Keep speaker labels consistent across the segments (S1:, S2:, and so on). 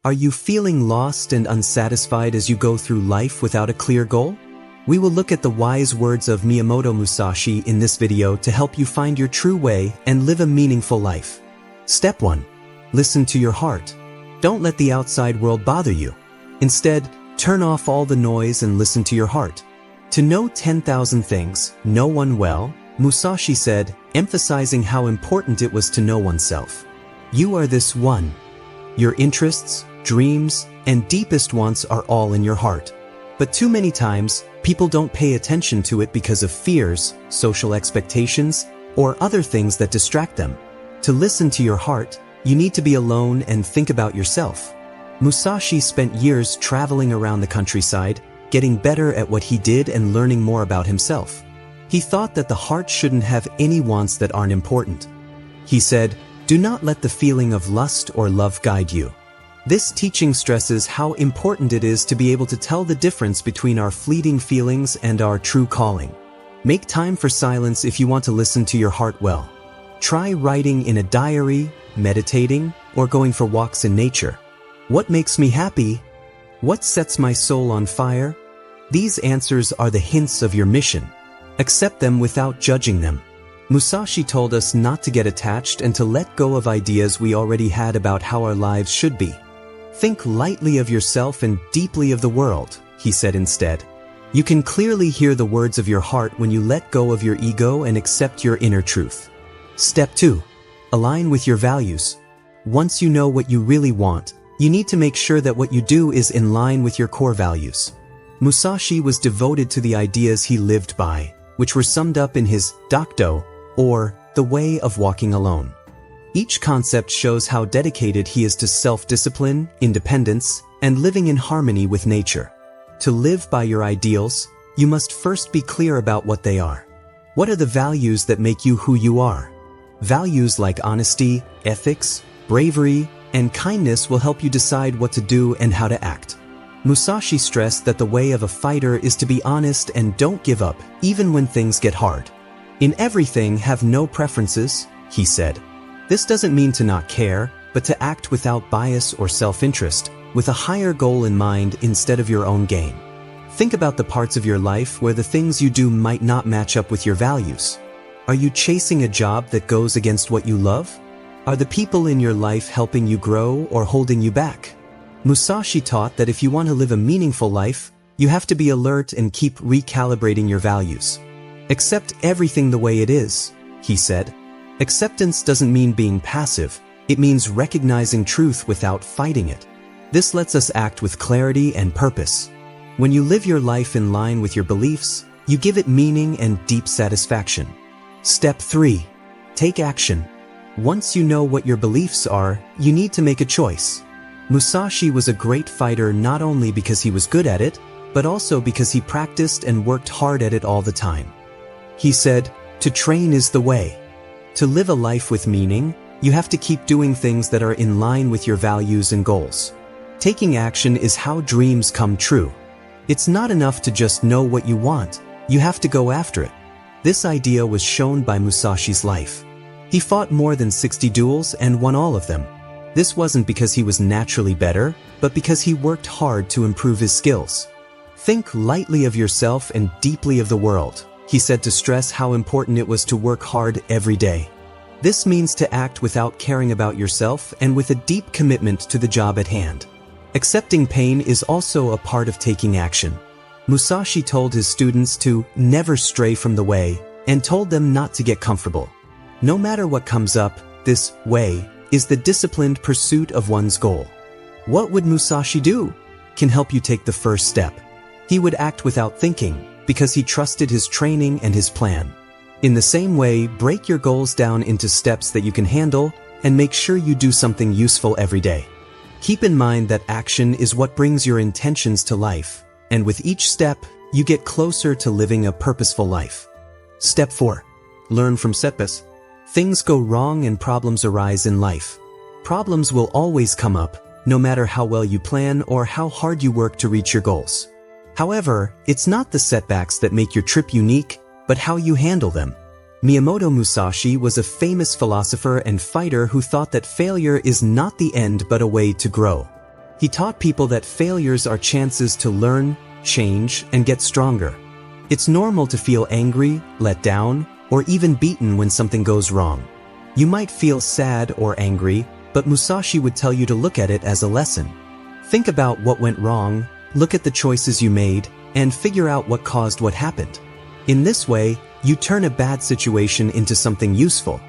S1: Are you feeling lost and unsatisfied as you go through life without a clear goal? We will look at the wise words of Miyamoto Musashi in this video to help you find your true way and live a meaningful life. Step 1. Listen to your heart. Don't let the outside world bother you. Instead, turn off all the noise and listen to your heart. To know 10,000 things, know one well, Musashi said, emphasizing how important it was to know oneself. You are this one. Your interests, dreams, and deepest wants are all in your heart. But too many times, people don't pay attention to it because of fears, social expectations, or other things that distract them. To listen to your heart, you need to be alone and think about yourself. Musashi spent years traveling around the countryside, getting better at what he did and learning more about himself. He thought that the heart shouldn't have any wants that aren't important. He said, "Do not let the feeling of lust or love guide you." This teaching stresses how important it is to be able to tell the difference between our fleeting feelings and our true calling. Make time for silence if you want to listen to your heart well. Try writing in a diary, meditating, or going for walks in nature. What makes me happy? What sets my soul on fire? These answers are the hints of your mission. Accept them without judging them. Musashi told us not to get attached and to let go of ideas we already had about how our lives should be. Think lightly of yourself and deeply of the world, he said instead. You can clearly hear the words of your heart when you let go of your ego and accept your inner truth. Step 2. Align with your values. Once you know what you really want, you need to make sure that what you do is in line with your core values. Musashi was devoted to the ideas he lived by, which were summed up in his Dokkōdō, or the way of walking alone. Each concept shows how dedicated he is to self-discipline, independence, and living in harmony with nature. To live by your ideals, you must first be clear about what they are. What are the values that make you who you are? Values like honesty, ethics, bravery, and kindness will help you decide what to do and how to act. Musashi stressed that the way of a fighter is to be honest and don't give up, even when things get hard. In everything, have no preferences, he said. This doesn't mean to not care, but to act without bias or self-interest, with a higher goal in mind instead of your own gain. Think about the parts of your life where the things you do might not match up with your values. Are you chasing a job that goes against what you love? Are the people in your life helping you grow or holding you back? Musashi taught that if you want to live a meaningful life, you have to be alert and keep recalibrating your values. Accept everything the way it is, he said. Acceptance doesn't mean being passive, it means recognizing truth without fighting it. This lets us act with clarity and purpose. When you live your life in line with your beliefs, you give it meaning and deep satisfaction. Step 3. Take action. Once you know what your beliefs are, you need to make a choice. Musashi was a great fighter not only because he was good at it, but also because he practiced and worked hard at it all the time. He said, "To train is the way." To live a life with meaning, you have to keep doing things that are in line with your values and goals. Taking action is how dreams come true. It's not enough to just know what you want, you have to go after it. This idea was shown by Musashi's life. He fought more than 60 duels and won all of them. This wasn't because he was naturally better, but because he worked hard to improve his skills. Think lightly of yourself and deeply of the world, he said, to stress how important it was to work hard every day. This means to act without caring about yourself and with a deep commitment to the job at hand. Accepting pain is also a part of taking action. Musashi told his students to never stray from the way and told them not to get comfortable. No matter what comes up, this way is the disciplined pursuit of one's goal. What would Musashi do? Can help you take the first step. He would act without thinking, because he trusted his training and his plan. In the same way, break your goals down into steps that you can handle and make sure you do something useful every day. Keep in mind that action is what brings your intentions to life, and with each step, you get closer to living a purposeful life. Step 4. Learn from setbacks. Things go wrong and problems arise in life. Problems will always come up, no matter how well you plan or how hard you work to reach your goals. However, it's not the setbacks that make your trip unique, but how you handle them. Miyamoto Musashi was a famous philosopher and fighter who thought that failure is not the end but a way to grow. He taught people that failures are chances to learn, change, and get stronger. It's normal to feel angry, let down, or even beaten when something goes wrong. You might feel sad or angry, but Musashi would tell you to look at it as a lesson. Think about what went wrong, look at the choices you made, and figure out what caused what happened. In this way, you turn a bad situation into something useful.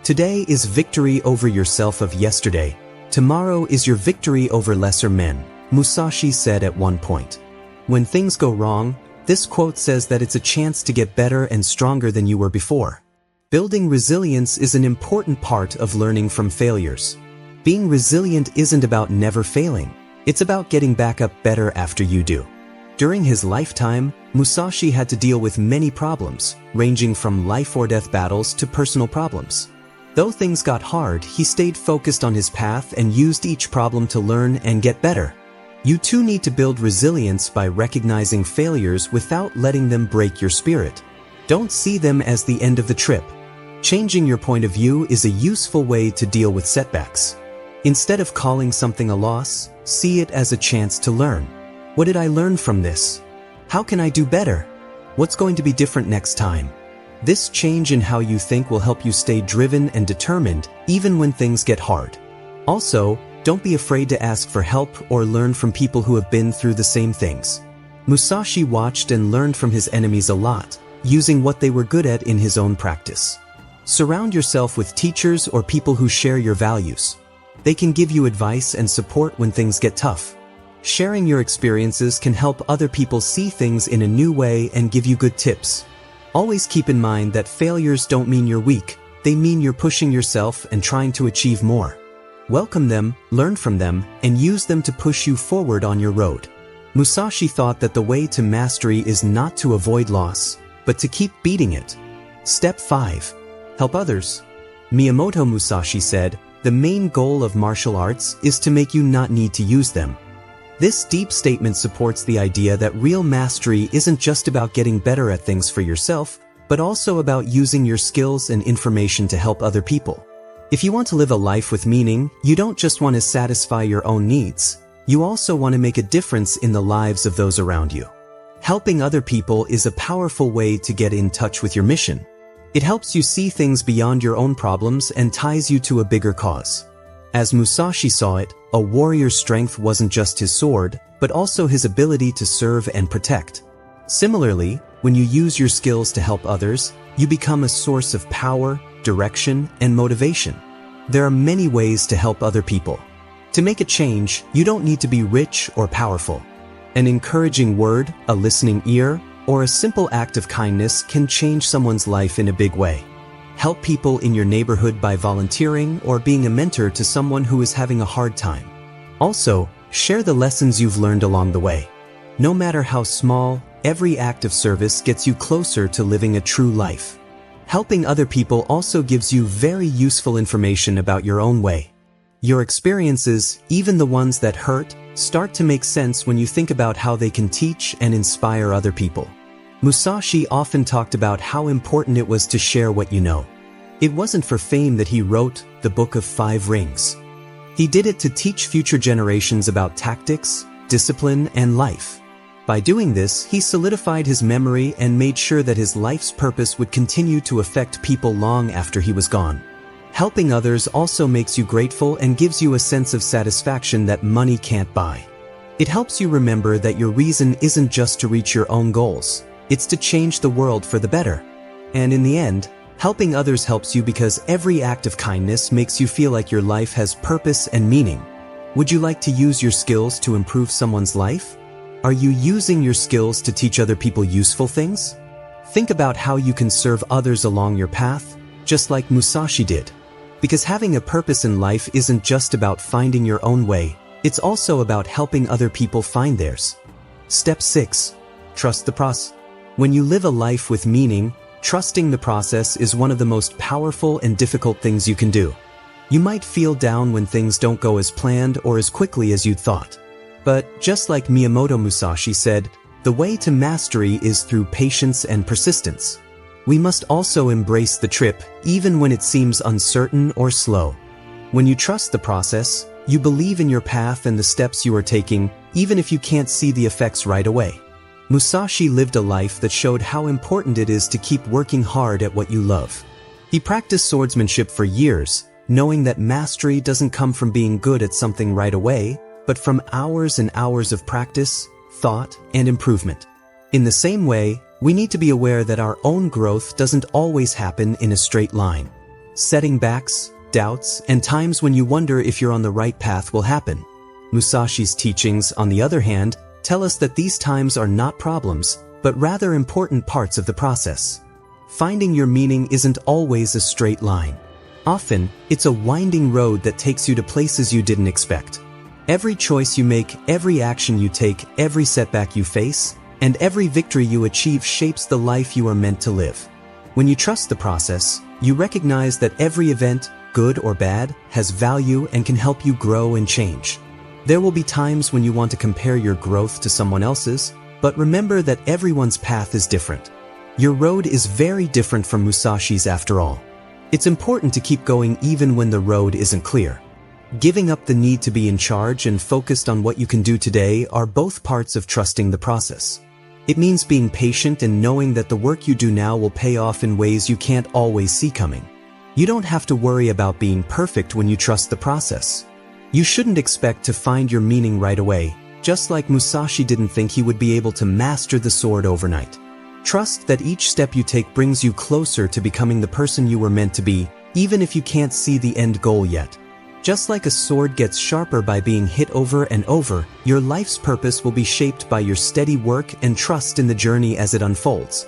S1: Today is victory over yourself of yesterday. Tomorrow is your victory over lesser men, Musashi said at one point. When things go wrong, this quote says that it's a chance to get better and stronger than you were before. Building resilience is an important part of learning from failures. Being resilient isn't about never failing. It's about getting back up better after you do. During his lifetime, Musashi had to deal with many problems, ranging from life-or-death battles to personal problems. Though things got hard, he stayed focused on his path and used each problem to learn and get better. You too need to build resilience by recognizing failures without letting them break your spirit. Don't see them as the end of the trip. Changing your point of view is a useful way to deal with setbacks. Instead of calling something a loss, see it as a chance to learn. What did I learn from this? How can I do better? What's going to be different next time? This change in how you think will help you stay driven and determined, even when things get hard. Also, don't be afraid to ask for help or learn from people who have been through the same things. Musashi watched and learned from his enemies a lot, using what they were good at in his own practice. Surround yourself with teachers or people who share your values. They can give you advice and support when things get tough. Sharing your experiences can help other people see things in a new way and give you good tips. Always keep in mind that failures don't mean you're weak. They mean you're pushing yourself and trying to achieve more. Welcome them, learn from them, and use them to push you forward on your road. Musashi thought that the way to mastery is not to avoid loss, but to keep beating it. Step 5. Help others. Miyamoto Musashi said, "The main goal of martial arts is to make you not need to use them." This deep statement supports the idea that real mastery isn't just about getting better at things for yourself, but also about using your skills and information to help other people. If you want to live a life with meaning, you don't just want to satisfy your own needs. You also want to make a difference in the lives of those around you. Helping other people is a powerful way to get in touch with your mission. It helps you see things beyond your own problems and ties you to a bigger cause. As Musashi saw it, a warrior's strength wasn't just his sword, but also his ability to serve and protect. Similarly, when you use your skills to help others, you become a source of power, direction, and motivation. There are many ways to help other people. To make a change, you don't need to be rich or powerful. An encouraging word, a listening ear, or a simple act of kindness can change someone's life in a big way. Help people in your neighborhood by volunteering or being a mentor to someone who is having a hard time. Also, share the lessons you've learned along the way. No matter how small, every act of service gets you closer to living a true life. Helping other people also gives you very useful information about your own way. Your experiences, even the ones that hurt, start to make sense when you think about how they can teach and inspire other people. Musashi often talked about how important it was to share what you know. It wasn't for fame that he wrote the Book of 5 Rings. He did it to teach future generations about tactics, discipline, and life. By doing this, he solidified his memory and made sure that his life's purpose would continue to affect people long after he was gone. Helping others also makes you grateful and gives you a sense of satisfaction that money can't buy. It helps you remember that your reason isn't just to reach your own goals, it's to change the world for the better. And in the end, helping others helps you because every act of kindness makes you feel like your life has purpose and meaning. Would you like to use your skills to improve someone's life? Are you using your skills to teach other people useful things? Think about how you can serve others along your path, just like Musashi did. Because having a purpose in life isn't just about finding your own way, it's also about helping other people find theirs. Step 6. Trust the process. When you live a life with meaning, trusting the process is one of the most powerful and difficult things you can do. You might feel down when things don't go as planned or as quickly as you'd thought. But just like Miyamoto Musashi said, the way to mastery is through patience and persistence. We must also embrace the trip, even when it seems uncertain or slow. When you trust the process, You believe in your path and the steps you are taking, even if you can't see the effects right away. Musashi lived a life that showed how important it is to keep working hard at what you love. He practiced swordsmanship for years, knowing that mastery doesn't come from being good at something right away, but from hours and hours of practice, thought, and improvement. In the same way, we need to be aware that our own growth doesn't always happen in a straight line. Setbacks, doubts, and times when you wonder if you're on the right path will happen. Musashi's teachings, on the other hand, tell us that these times are not problems, but rather important parts of the process. Finding your meaning isn't always a straight line. Often, it's a winding road that takes you to places you didn't expect. Every choice you make, every action you take, every setback you face, and every victory you achieve shapes the life you are meant to live. When you trust the process, you recognize that every event, good or bad, has value and can help you grow and change. There will be times when you want to compare your growth to someone else's, but remember that everyone's path is different. Your road is very different from Musashi's after all. It's important to keep going even when the road isn't clear. Giving up the need to be in charge and focused on what you can do today are both parts of trusting the process. It means being patient and knowing that the work you do now will pay off in ways you can't always see coming. You don't have to worry about being perfect when you trust the process. You shouldn't expect to find your meaning right away, just like Musashi didn't think he would be able to master the sword overnight. Trust that each step you take brings you closer to becoming the person you were meant to be, even if you can't see the end goal yet. Just like a sword gets sharper by being hit over and over, your life's purpose will be shaped by your steady work and trust in the journey as it unfolds.